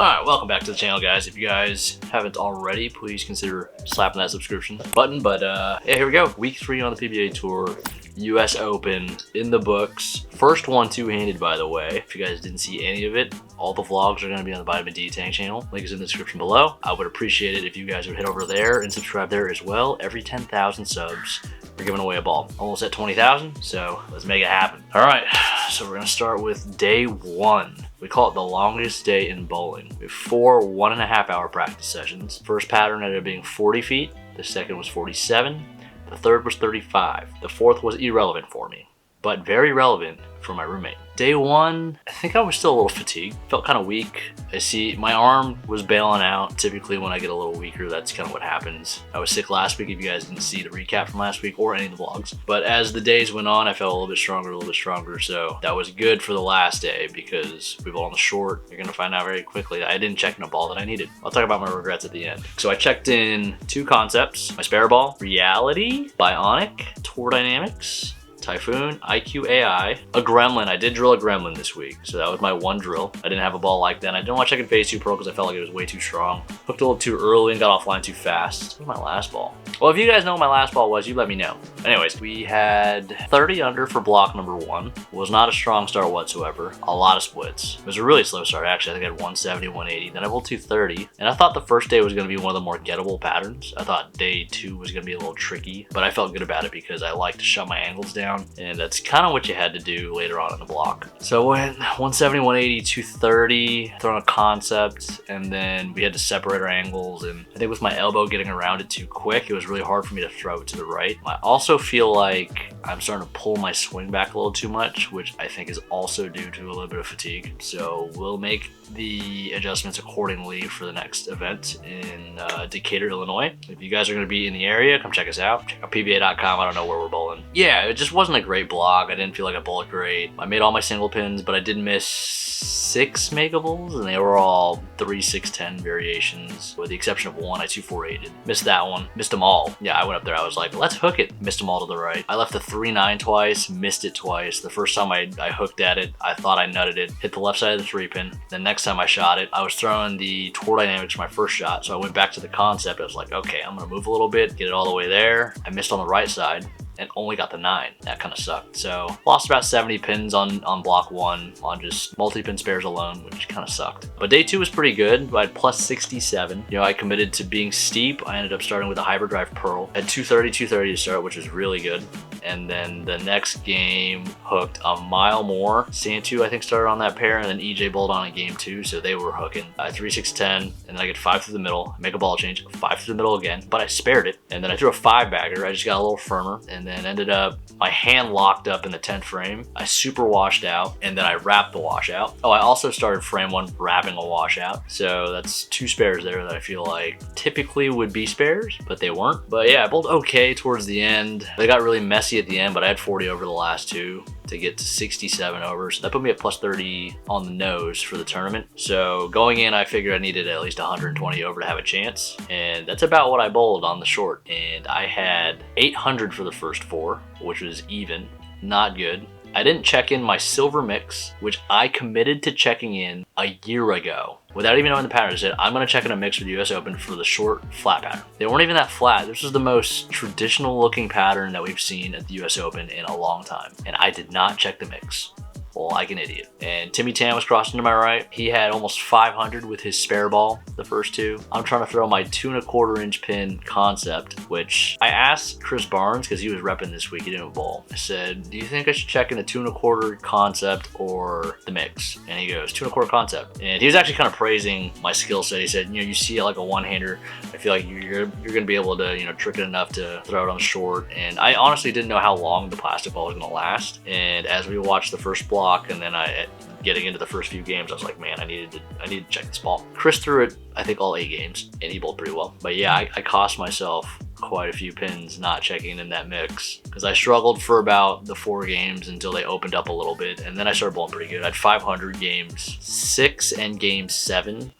Alright, welcome back to the channel, guys. If you guys haven't already, please consider slapping that subscription button. But yeah, here we go. Week 3 on the PBA Tour. US Open in the books. First one two-handed, by the way. If you guys didn't see any of it, all the vlogs are going to be on the Vitamin D Tang channel. Link is in the description below. I would appreciate it if you guys would head over there and subscribe there as well. Every 10,000 subs, we're giving away a ball. Almost at 20,000, so let's make it happen. All right, so we're going to start with day 1. We call it the longest day in bowling. We have 4 1.5-hour practice sessions. First pattern ended up being 40 feet. The second was 47. The third was 35. The fourth was irrelevant for me, but very relevant for my roommate. Day 1, I think I was still a little fatigued. Felt kind of weak. I see my arm was bailing out. Typically when I get a little weaker, that's kind of what happens. I was sick last week if you guys didn't see the recap from last week or any of the vlogs. But as the days went on, I felt a little bit stronger. So that was good for the last day because we bowled on the short. You're gonna find out very quickly that I didn't check in a ball that I needed. I'll talk about my regrets at the end. So I checked in 2 concepts: my spare ball, Reality, Bionic, Tour Dynamics, Typhoon, IQ AI, a gremlin. I did drill a gremlin this week, so that was my one drill. I didn't have a ball like that. I didn't want to check in phase 2 pro because I felt like it was way too strong. Hooked a little too early and got offline too fast. What was my last ball? Well, if you guys know what my last ball was, you let me know. Anyways, we had 30 under for block number 1. Was not a strong start whatsoever. A lot of splits. It was a really slow start, actually. I think I had 170, 180. Then I bowled 230. And I thought the first day was going to be one of the more gettable patterns. I thought day 2 was going to be a little tricky, but I felt good about it because I like to shut my angles down. And that's kind of what you had to do later on in the block. So I went 170, 180, 230, throwing a concept, and then we had to separate our angles. And I think with my elbow getting around it too quick, it was really hard for me to throw it to the right. I also feel like I'm starting to pull my swing back a little too much, which I think is also due to a little bit of fatigue. So we'll make the adjustments accordingly for the next event in Decatur, Illinois. If you guys are going to be in the area, come check us out. Check out pba.com. I don't know where we're bowling. Yeah, it just wasn't a great block. I didn't feel like I bowled great. I made all my single pins, but I did miss 6 makeables, and they were all 3 6-10 variations, with the exception of one I 2-4-8'd. Missed that one. Missed them all. Yeah, I went up there. I was like, let's hook it. Missed them all to the right. I left the 3-9 twice. Missed it twice. The first time I hooked at it, I thought I nutted it. Hit the left side of the 3-pin. The next time I shot it, I was throwing the Tour Dynamics for my first shot, so I went back to the concept. I was like, okay, I'm gonna move a little bit, get it all the way there. I missed on the right side and only got the 9. That kind of sucked. So lost about 70 pins on block 1 on just multi-pin spares alone, which kind of sucked. But day 2 was pretty good. I had plus 67. You know, I committed to being steep. I ended up starting with a hybrid drive Pearl. Had 230 to start, which was really good. And then the next game hooked a mile more. Santu, I think, started on that pair, and then EJ bowled on in game 2, so they were hooking. I 3-6-10, and then I get 5 through the middle, make a ball change, 5 through the middle again, but I spared it. And then I threw a 5-bagger. I just got a little firmer, and then ended up, my hand locked up in the 10th frame. I super washed out, and then I wrapped the washout. Oh, I also started frame 1 wrapping a washout. So that's 2 spares there that I feel like typically would be spares, but they weren't. But yeah, I bowled okay towards the end. They got really messy at the end, but I had 40 over the last 2 to get to 67 over. So that put me at plus 30 on the nose for the tournament. So going in, I figured I needed at least 120 over to have a chance. And that's about what I bowled on the short. And I had 800 for the first 4, which was even. Not good. I didn't check in my silver mix, which I committed to checking in a year ago. Without even knowing the pattern, I said, I'm going to check in a mix for the US Open for the short flat pattern. They weren't even that flat. This was the most traditional looking pattern that we've seen at the US Open in a long time. And I did not check the mix. Well, like an idiot. And Timmy Tang was crossing to my right. He had almost 500 with his spare ball, the first 2. I'm trying to throw my 2 1/4-inch pin concept, which I asked Chris Barnes, because he was repping this week, he didn't bowl. I said, do you think I should check in the 2 1/4 concept or the mix? And he goes, 2 1/4 concept. And he was actually kind of praising my skill set. He said, you know, you see it like a one-hander. I feel like you're going to be able to, you know, trick it enough to throw it on short. And I honestly didn't know how long the plastic ball was going to last. And as we watched the first block, and then getting into the first few games, I was like, man, I needed to check this ball. Chris threw it, I think, all 8 games, and he bowled pretty well. But yeah, I cost myself quite a few pins not checking in that mix, because I struggled for about the 4 games until they opened up a little bit, and then I started bowling pretty good. I had 500 games 6 and game 7.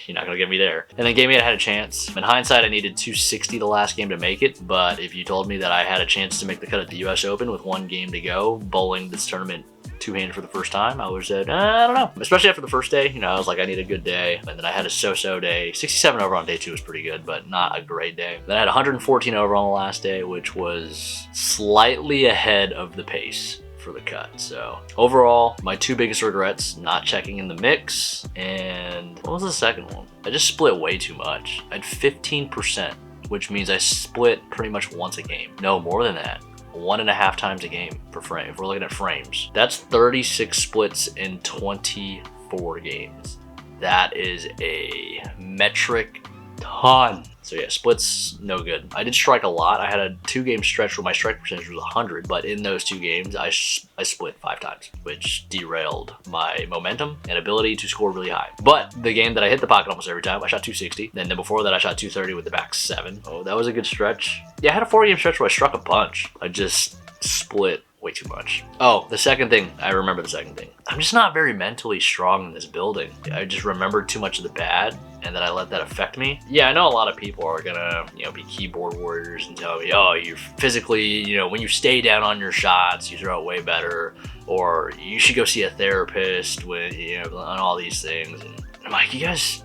You're not gonna get me there. And then game 8, I had a chance. In hindsight, I needed 260 the last game to make it, but if you told me that I had a chance to make the cut at the US Open with 1 game to go, bowling this tournament two-handed for the first time, I was at, I don't know. Especially after the first day, you know, I was like, I need a good day. And then I had a so-so day. 67 over on day 2 was pretty good, but not a great day. Then I had 114 over on the last day, which was slightly ahead of the pace for the cut. So overall, my 2 biggest regrets, not checking in the mix, and what was the second one? I just split way too much. I had 15%, which means I split pretty much once a game. No, more than that. 1.5 times a game per frame. If we're looking at frames, that's 36 splits in 24 games. That is a metric ton. So yeah, splits, no good. I did strike a lot. I had a 2-game stretch where my strike percentage was 100, but in those 2 games, I split 5 times, which derailed my momentum and ability to score really high. But the game that I hit the pocket almost every time, I shot 260. Then before that, I shot 230 with the back 7. Oh, that was a good stretch. Yeah, I had a 4-game stretch where I struck a bunch. I just split way too much. Oh, the second thing, I remember the second thing. I'm just not very mentally strong in this building. I just remembered too much of the bad, and then I let that affect me. Yeah, I know a lot of people are gonna, you know, be keyboard warriors and tell me, oh, you're physically, you know, when you stay down on your shots, you throw it way better, or you should go see a therapist when, you know, on all these things. And I'm like, you guys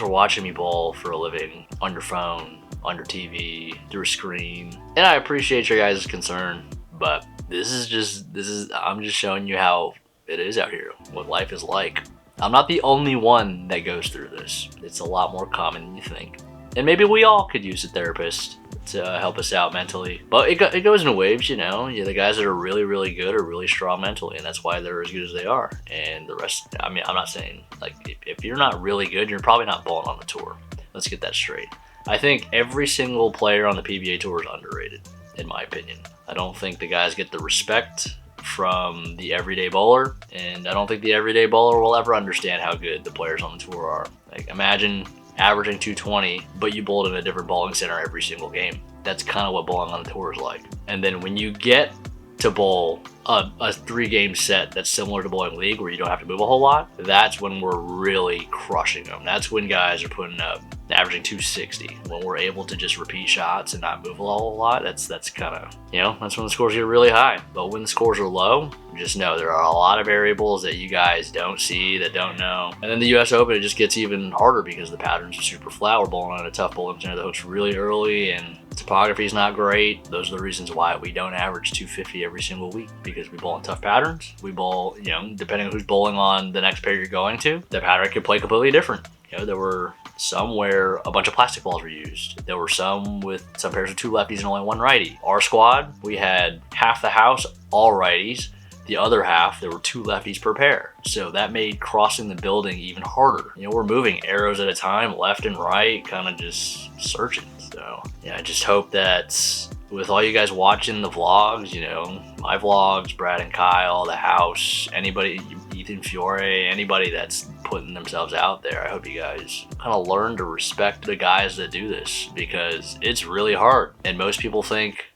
are watching me bowl for a living on your phone, on your TV, through a screen. And I appreciate your guys' concern, but I'm just showing you how it is out here, what life is like. I'm not the only one that goes through this. It's a lot more common than you think. And maybe we all could use a therapist to help us out mentally. But it goes in waves, you know. Yeah, the guys that are really, really good are really strong mentally, and that's why they're as good as they are. And the rest, I mean, I'm not saying, like, if you're not really good, you're probably not bowling on the tour. Let's get that straight. I think every single player on the PBA Tour is underrated, in my opinion. I don't think the guys get the respect from the everyday bowler, and I don't think the everyday bowler will ever understand how good the players on the tour are. Like, imagine averaging 220, but you bowled in a different bowling center every single game. That's kind of what bowling on the tour is like. And then when you get to bowl a 3-game set that's similar to bowling league, where you don't have to move a whole lot, that's when we're really crushing them. That's when guys are putting up averaging 260. When we're able to just repeat shots and not move a whole lot, that's kind of, you know, that's when the scores get really high. But when the scores are low, just know there are a lot of variables that you guys don't see, that don't know. And then the US Open, it just gets even harder because the patterns are super flat. We're bowling on a tough bowling center that hooks really early, and topography is not great. Those are the reasons why we don't average 250 every single week, because we bowl in tough patterns. We bowl, you know, depending on who's bowling on the next pair you're going to, the pattern could play completely different. You know, there were some where a bunch of plastic balls were used. There were some with some pairs of 2 lefties and only 1 righty. Our squad, we had half the house all righties. The other half, there were 2 lefties per pair. So that made crossing the building even harder. You know, we're moving arrows at a time, left and right, kind of just searching. So yeah, I just hope that with all you guys watching the vlogs, you know, my vlogs, Brad and Kyle, the house, anybody, Ethan Fiore, anybody that's putting themselves out there, I hope you guys kind of learn to respect the guys that do this, because it's really hard and most people think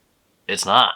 it's not.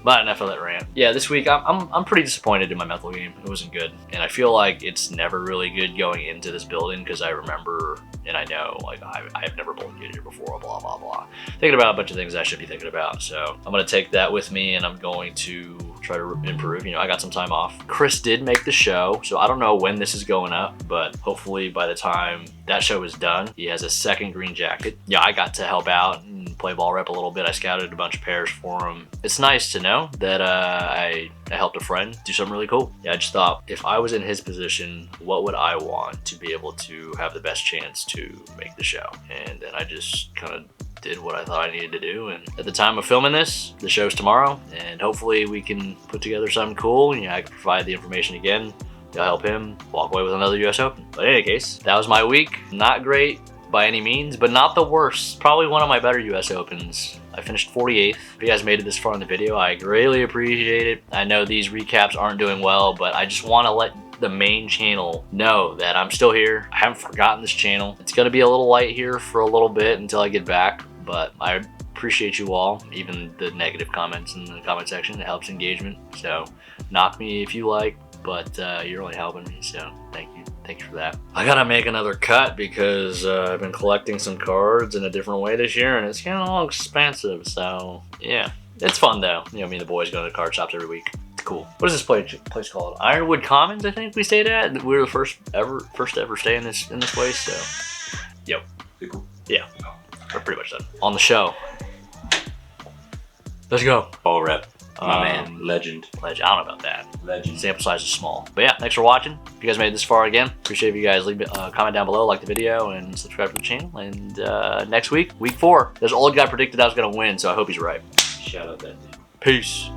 But enough of that rant. Yeah, this week I'm pretty disappointed in my mental game. It wasn't good, and I feel like it's never really good going into this building, because I remember and I know, like, I've never bowled good here before, blah blah blah, thinking about a bunch of things I should be thinking about. So I'm gonna take that with me, and I'm going to try to improve. You know, I got some time off. Chris did make the show, so I don't know when this is going up, but hopefully by the time that show is done, he has a second green jacket. Yeah, I got to help out and play ball rep a little bit. I scouted a bunch of pairs for him. It's nice to know that I helped a friend do something really cool. Yeah, I just thought, if I was in his position, what would I want to be able to have the best chance to make the show? And then I just kind of did what I thought I needed to do. And at the time of filming this, the show's tomorrow, and hopefully we can put together something cool. You know, I can provide the information again. I'll help him walk away with another US Open. But in any case, that was my week. Not great by any means, but not the worst. Probably one of my better US Opens. I finished 48th. If you guys made it this far in the video, I greatly appreciate it. I know these recaps aren't doing well, but I just want to let the main channel know that I'm still here. I haven't forgotten this channel. It's gonna be a little light here for a little bit until I get back, but I appreciate you all, even the negative comments in the comment section. It helps engagement. So knock me if you like, but you're only helping me, so thank you. Thank you for that. I gotta make another cut because I've been collecting some cards in a different way this year, and it's getting a little expensive. So yeah, it's fun though. You know, me and the boys go to the card shops every week. Cool. What is this place called? Ironwood Commons, I think we stayed at. We were the first to ever stay in this place. So, yep. Cool. Yeah, we're pretty much done. On the show. Let's go. Ball rep. My man, legend. I don't know about that. Legend. Sample size is small. But yeah, thanks for watching. If you guys made it this far again, appreciate if you guys leave a comment down below, like the video, and subscribe to the channel. And next week, week 4, there's an old guy predicted I was going to win, so I hope he's right. Shout out that dude. Peace.